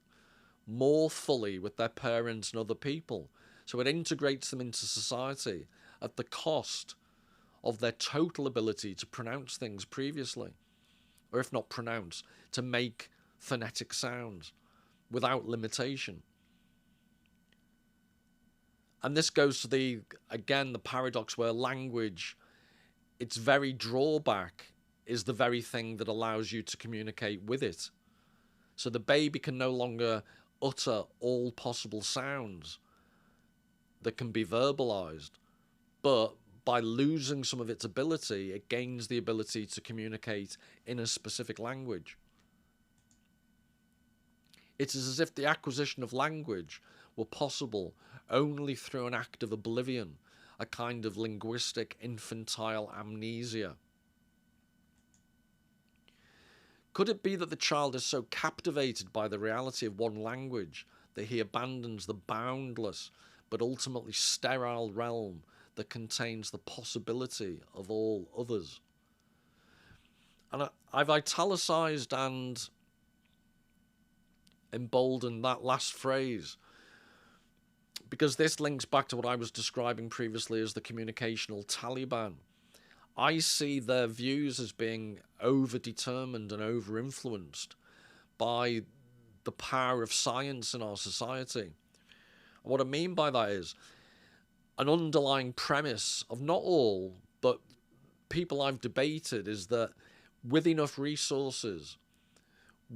more fully with their parents and other people. So it integrates them into society at the cost of their total ability to pronounce things previously. Or if not pronounce, to make phonetic sounds without limitation. And this goes to the paradox where language, its very drawback is the very thing that allows you to communicate with it. So the baby can no longer utter all possible sounds that can be verbalized, but by losing some of its ability, it gains the ability to communicate in a specific language. It is as if the acquisition of language were possible only through an act of oblivion, a kind of linguistic infantile amnesia. Could it be that the child is so captivated by the reality of one language that he abandons the boundless but ultimately sterile realm that contains the possibility of all others? And I've italicized and emboldened that last phrase because this links back to what I was describing previously as the communicational Taliban. I see their views as being over-determined and over-influenced by the power of science in our society. And what I mean by that is an underlying premise of not all, but people I've debated, is that with enough resources,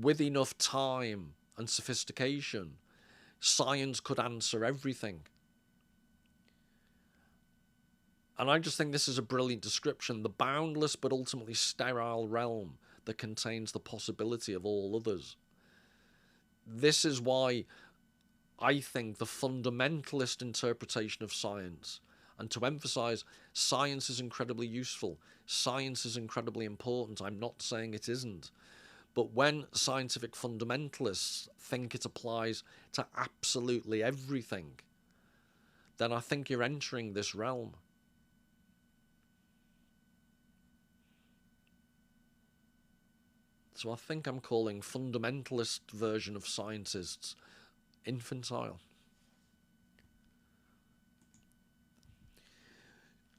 with enough time and sophistication, science could answer everything. And I just think this is a brilliant description, the boundless but ultimately sterile realm that contains the possibility of all others. This is why I think the fundamentalist interpretation of science, and to emphasize, science is incredibly useful, science is incredibly important, I'm not saying it isn't, but when scientific fundamentalists think it applies to absolutely everything, then I think you're entering this realm. So I think I'm calling fundamentalist version of scientists infantile.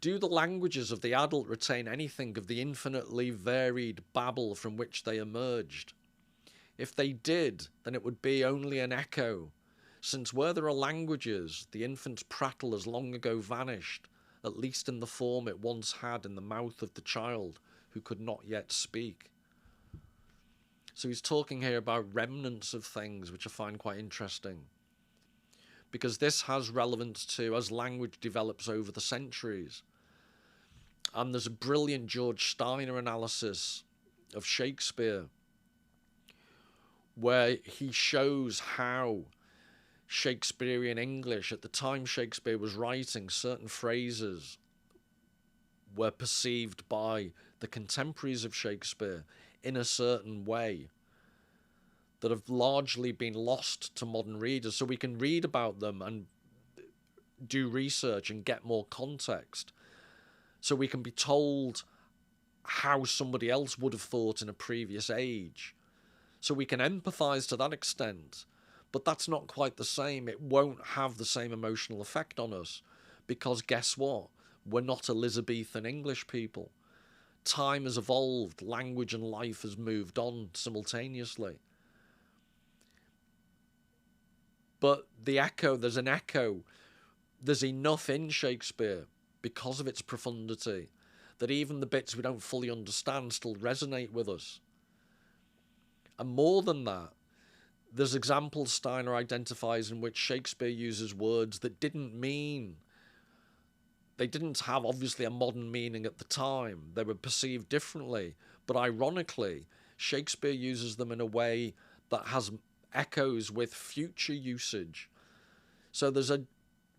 Do the languages of the adult retain anything of the infinitely varied babble from which they emerged? If they did, then it would be only an echo, since where there are languages, the infant's prattle has long ago vanished, at least in the form it once had in the mouth of the child who could not yet speak. So he's talking here about remnants of things, which I find quite interesting, because this has relevance to as language develops over the centuries. And there's a brilliant George Steiner analysis of Shakespeare where he shows how Shakespearean English, at the time Shakespeare was writing, certain phrases were perceived by the contemporaries of Shakespeare in a certain way that have largely been lost to modern readers. So we can read about them and do research and get more context. So we can be told how somebody else would have thought in a previous age. So we can empathise to that extent. But that's not quite the same. It won't have the same emotional effect on us. Because guess what? We're not Elizabethan English people. Time has evolved. Language and life has moved on simultaneously. But the echo, there's an echo. There's enough in Shakespeare, because of its profundity, that even the bits we don't fully understand still resonate with us. And more than that, there's examples Steiner identifies in which Shakespeare uses words that they didn't have obviously a modern meaning at the time. They were perceived differently. But ironically, Shakespeare uses them in a way that has echoes with future usage. So there's a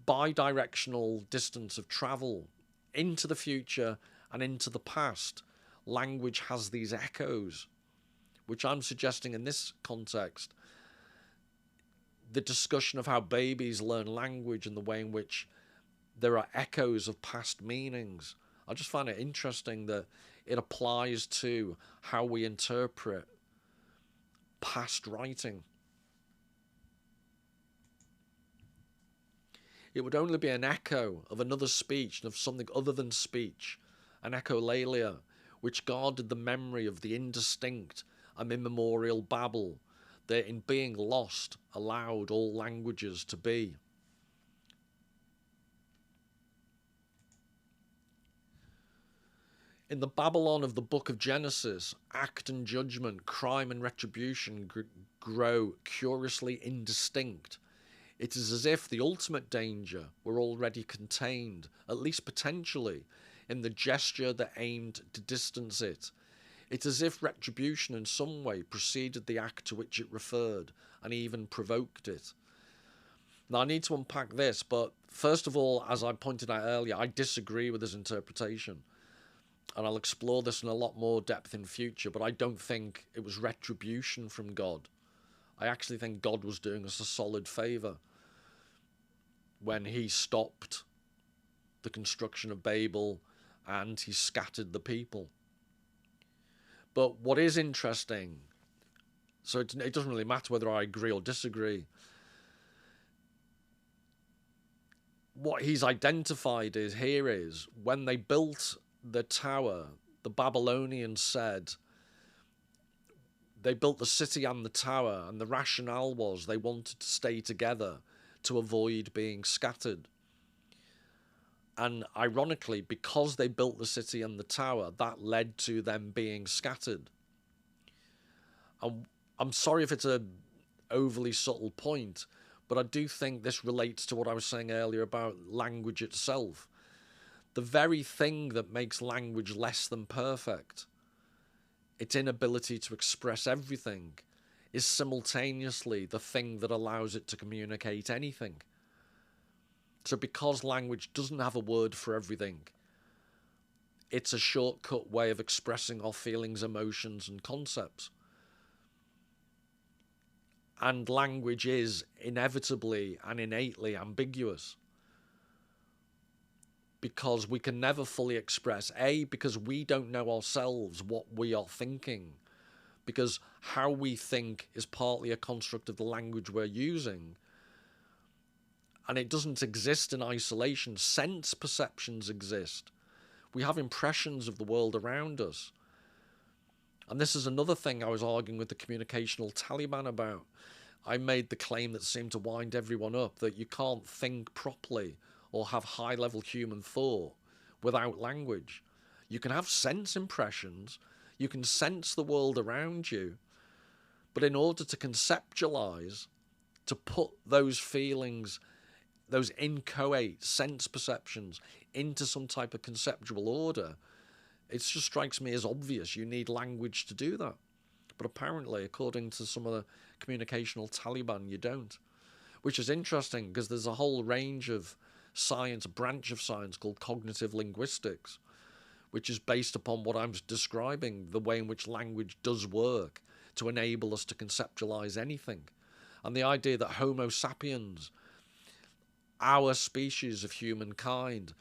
bi-directional distance of travel into the future and into the past. Language has these echoes, which I'm suggesting in this context, the discussion of how babies learn language and the way in which there are echoes of past meanings. I just find it interesting that it applies to how we interpret past writing. It would only be an echo of another speech and of something other than speech, an echolalia, which guarded the memory of the indistinct and immemorial babble that in being lost allowed all languages to be. In the Babylon of the Book of Genesis, act and judgment, crime and retribution grow curiously indistinct. It is as if the ultimate danger were already contained, at least potentially, in the gesture that aimed to distance it. It is as if retribution in some way preceded the act to which it referred, and even provoked it. Now, I need to unpack this, but first of all, as I pointed out earlier, I disagree with this interpretation. And I'll explore this in a lot more depth in future, but I don't think it was retribution from God. I actually think God was doing us a solid favour when he stopped the construction of Babel and he scattered the people. But what is interesting, so it doesn't really matter whether I agree or disagree, what he's identified is when they built the tower, the Babylonians said they built the city and the tower, and the rationale was they wanted to stay together to avoid being scattered. And ironically, because they built the city and the tower, that led to them being scattered. I'm sorry if it's an overly subtle point, but I do think this relates to what I was saying earlier about language itself. The very thing that makes language less than perfect, its inability to express everything, is simultaneously the thing that allows it to communicate anything. So because language doesn't have a word for everything, it's a shortcut way of expressing our feelings, emotions, and concepts. And language is inevitably and innately ambiguous. because we can never fully express, A, because we don't know ourselves what we are thinking, because how we think is partly a construct of the language we're using, and it doesn't exist in isolation. Sense perceptions exist. We have impressions of the world around us. And this is another thing I was arguing with the communicational Taliban about. I made the claim that seemed to wind everyone up, that you can't think properly or have high-level human thought without language. You can have sense impressions, you can sense the world around you, but in order to conceptualize, to put those feelings, those inchoate sense perceptions into some type of conceptual order, it just strikes me as obvious you need language to do that. But apparently, according to some of the communicational Taliban, you don't. Which is interesting, because there's a whole range of science, a branch of science called cognitive linguistics, which is based upon what I'm describing, the way in which language does work to enable us to conceptualize anything. And the idea that Homo sapiens, our species of humankind,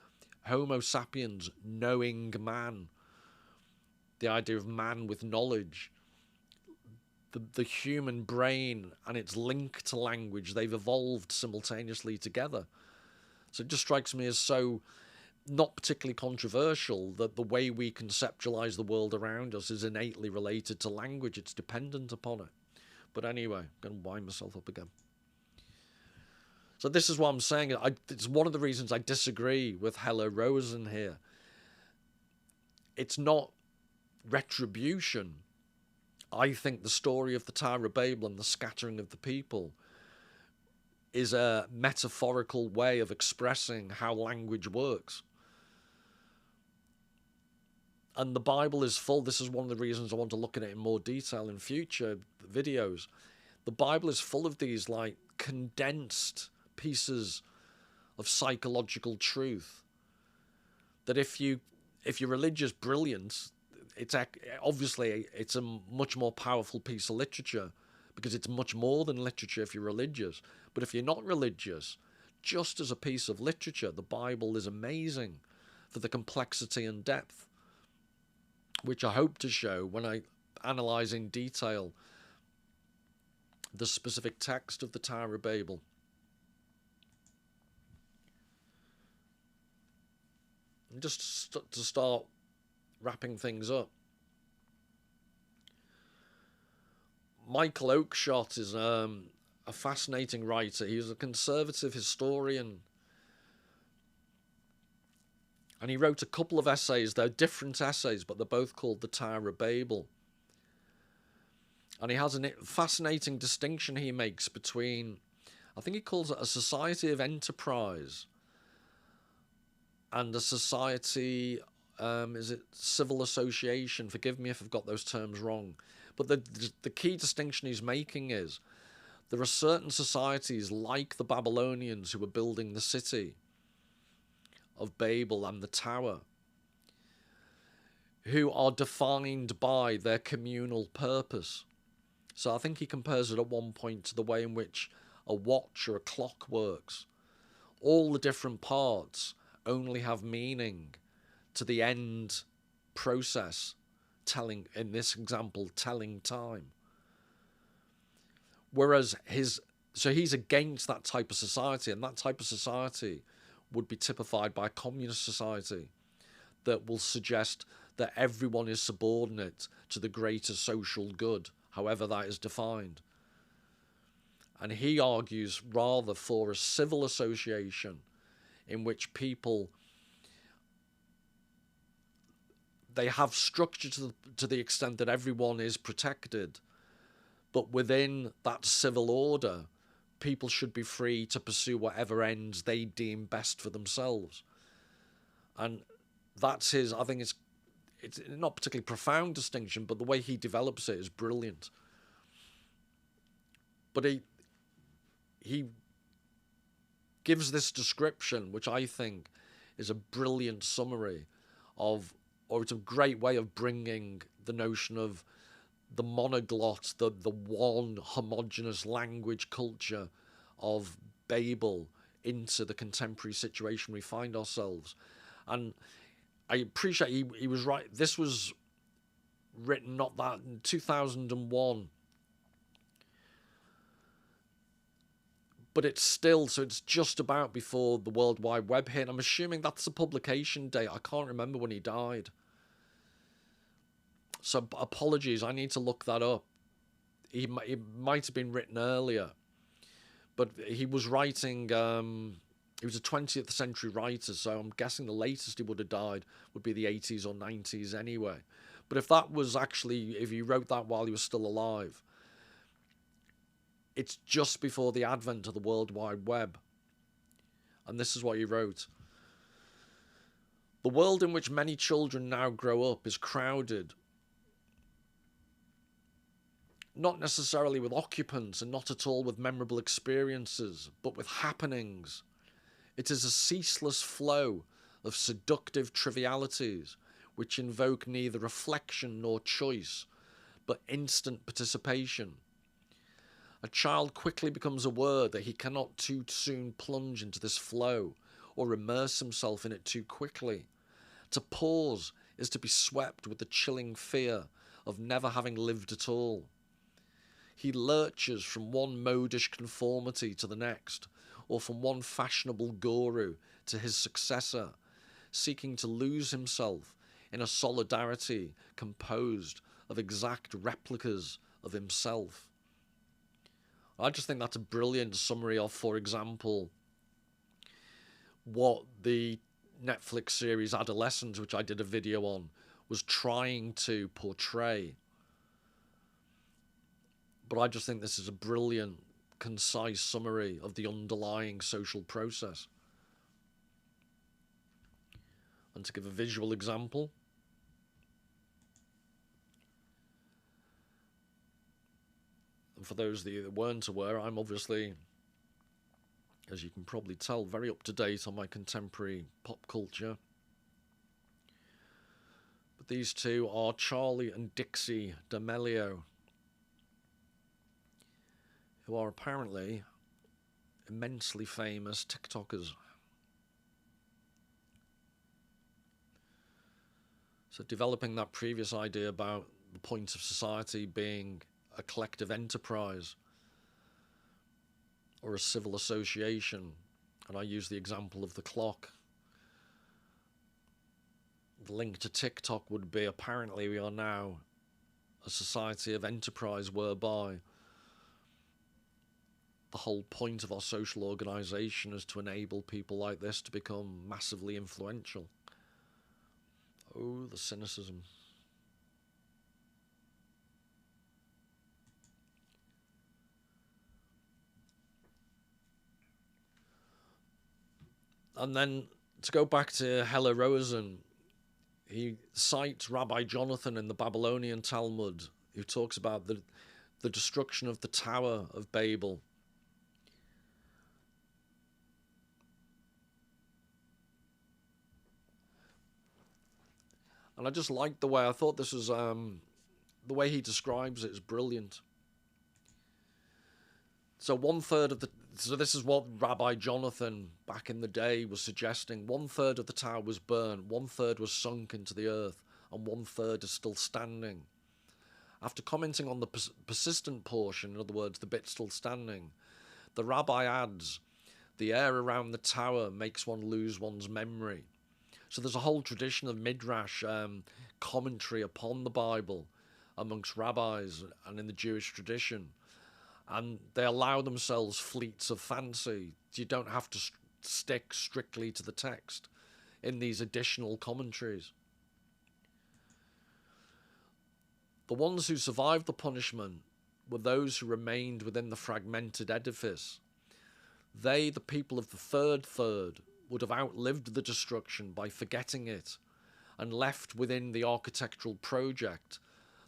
Homo sapiens, knowing man, the idea of man with knowledge, the human brain and its link to language, they've evolved simultaneously together. So it just strikes me as so not particularly controversial that the way we conceptualize the world around us is innately related to language. It's dependent upon it. But anyway, I'm going to wind myself up again. So this is what I'm saying. It's one of the reasons I disagree with Hella Rosen here. It's not retribution. I think the story of the Tower of Babel and the scattering of the people is a metaphorical way of expressing how language works. And the Bible is full. This is one of the reasons I want to look at it in more detail in future videos. The Bible is full of these like condensed pieces of psychological truth that if you're religious, brilliant, it's obviously it's a much more powerful piece of literature, because it's much more than literature if you're religious. But if you're not religious, just as a piece of literature, the Bible is amazing for the complexity and depth, which I hope to show when I analyze in detail the specific text of the Tower of Babel. And just to start wrapping things up, Michael Oakeshott is a fascinating writer. He was a conservative historian, and he wrote a couple of essays. They're different essays, but they're both called The Tower of Babel. And he has a fascinating distinction he makes between, I think he calls it a society of enterprise and a society, is it civil association? Forgive me if I've got those terms wrong. But the key distinction he's making is there are certain societies like the Babylonians who were building the city of Babel and the tower, who are defined by their communal purpose. So I think he compares it at one point to the way in which a watch or a clock works. All the different parts only have meaning to the end process, telling, in this example, telling time. Whereas he's against that type of society, and that type of society would be typified by a communist society that will suggest that everyone is subordinate to the greater social good, however that is defined. And he argues rather for a civil association in which people, they have structure to the extent that everyone is protected, but within that civil order, people should be free to pursue whatever ends they deem best for themselves. And that's his, I think it's not particularly profound distinction, but the way he develops it is brilliant. But he gives this description, which I think is a brilliant summary of, or it's a great way of bringing the notion of the monoglot, the one homogeneous language culture of Babel into the contemporary situation we find ourselves. And I appreciate he was right. This was written not that in 2001, but it's still, so it's just about before the World Wide Web hit. I'm assuming that's the publication date. I can't remember when he died. So apologies, I need to look that up. It might have been written earlier, but he was writing. He was a 20th century writer, so I'm guessing the latest he would have died would be the 80s or 90s anyway. But if that was actually, if he wrote that while he was still alive, it's just before the advent of the World Wide Web. And this is what he wrote. The world in which many children now grow up is crowded, not necessarily with occupants and not at all with memorable experiences, but with happenings. It is a ceaseless flow of seductive trivialities which invoke neither reflection nor choice, but instant participation. A child quickly becomes aware that he cannot too soon plunge into this flow or immerse himself in it too quickly. To pause is to be swept with the chilling fear of never having lived at all. He lurches from one modish conformity to the next, or from one fashionable guru to his successor, seeking to lose himself in a solidarity composed of exact replicas of himself. I just think that's a brilliant summary of, for example, what the Netflix series Adolescence, which I did a video on, was trying to portray. But I just think this is a brilliant, concise summary of the underlying social process. And to give a visual example, and for those of you that weren't aware, I'm obviously, as you can probably tell, very up to date on my contemporary pop culture. But these two are Charlie and Dixie D'Amelio, who are apparently immensely famous TikTokers. So developing that previous idea about the point of society being a collective enterprise or a civil association, and I use the example of the clock. The link to TikTok would be apparently we are now a society of enterprise whereby the whole point of our social organisation is to enable people like this to become massively influential. Oh, the cynicism. And then to go back to Hella Rosen, he cites Rabbi Jonathan in the Babylonian Talmud, who talks about the destruction of the Tower of Babel. And I just liked the way, I thought this was, the way he describes it is brilliant. So so this is what Rabbi Jonathan back in the day was suggesting. 1/3 of the tower was burned, 1/3 was sunk into the earth, and 1/3 is still standing. After commenting on the persistent portion, in other words, the bit still standing, the rabbi adds, the air around the tower makes one lose one's memory. So there's a whole tradition of midrash commentary upon the Bible amongst rabbis and in the Jewish tradition. And they allow themselves fleets of fancy. You don't have to stick strictly to the text in these additional commentaries. The ones who survived the punishment were those who remained within the fragmented edifice. They, the people of the third, would have outlived the destruction by forgetting it and left within the architectural project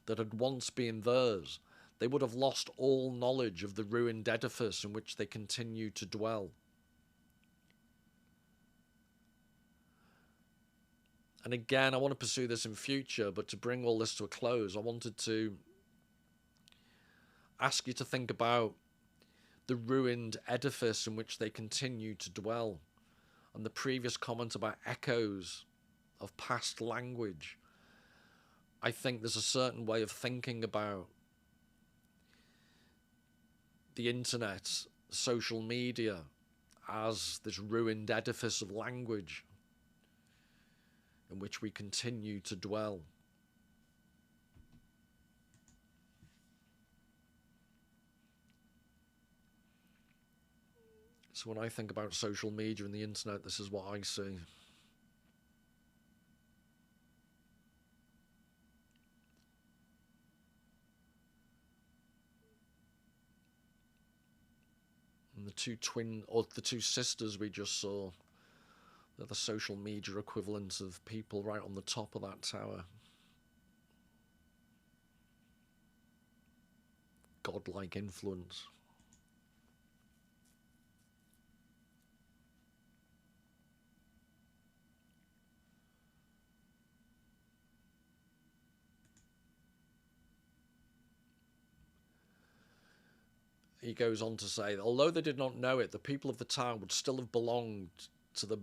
that had once been theirs. They would have lost all knowledge of the ruined edifice in which they continued to dwell. And again, I want to pursue this in future, but to bring all this to a close, I wanted to ask you to think about the ruined edifice in which they continue to dwell. and the previous comment about echoes of past language, I think there's a certain way of thinking about the internet, social media, as this ruined edifice of language in which we continue to dwell. So when I think about social media and the internet, this is what I see. And the two sisters we just saw, they're the social media equivalent of people right on the top of that tower. Godlike influence. He goes on to say, although they did not know it, the people of the town would still have belonged to the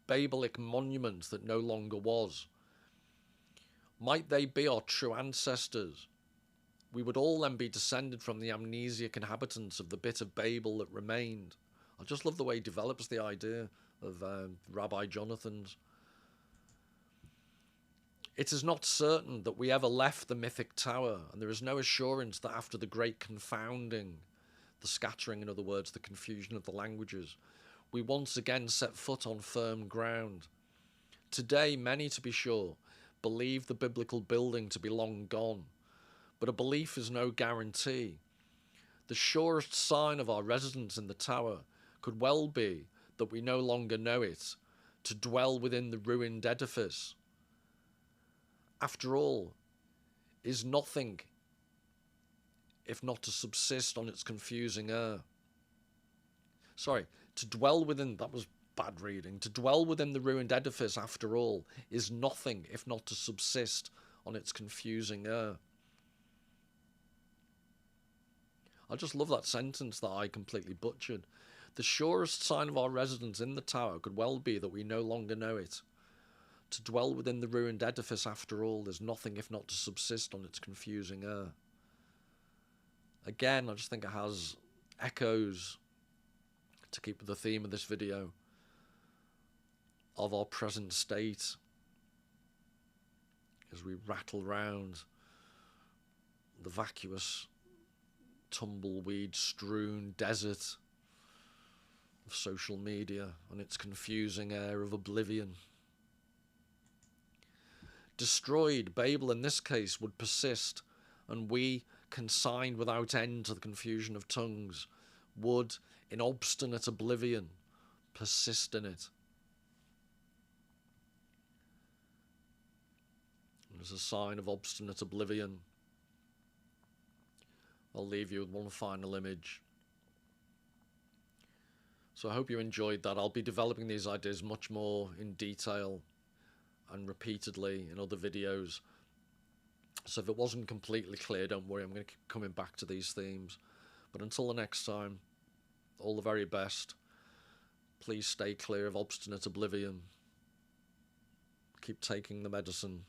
Babelic monument that no longer was. Might they be our true ancestors? We would all then be descended from the amnesiac inhabitants of the bit of Babel that remained. I just love the way he develops the idea of Rabbi Jonathan's. It is not certain that we ever left the mythic tower, and there is no assurance that after the great confounding, the scattering, in other words, the confusion of the languages, we once again set foot on firm ground. Today, many, to be sure, believe the biblical building to be long gone, but a belief is no guarantee. The surest sign of our residence in the tower could well be that we no longer know it, to dwell within the ruined edifice. After all, is nothing if not to subsist on its confusing air. Sorry, to dwell within, that was bad reading, to dwell within the ruined edifice, after all, is nothing if not to subsist on its confusing air. I just love that sentence that I completely butchered. The surest sign of our residence in the tower could well be that we no longer know it. To dwell within the ruined edifice, after all, is nothing if not to subsist on its confusing air. Again, I just think it has echoes, to keep with the theme of this video, of our present state as we rattle round the vacuous, tumbleweed-strewn desert of social media and its confusing air of oblivion. Destroyed, Babel in this case would persist, and we, consigned without end to the confusion of tongues, would, in obstinate oblivion, persist in it. And as a sign of obstinate oblivion, I'll leave you with one final image. So I hope you enjoyed that. I'll be developing these ideas much more in detail and repeatedly in other videos. So if it wasn't completely clear, don't worry, I'm going to keep coming back to these themes. But until the next time, all the very best. Please stay clear of obstinate oblivion. Keep taking the medicine.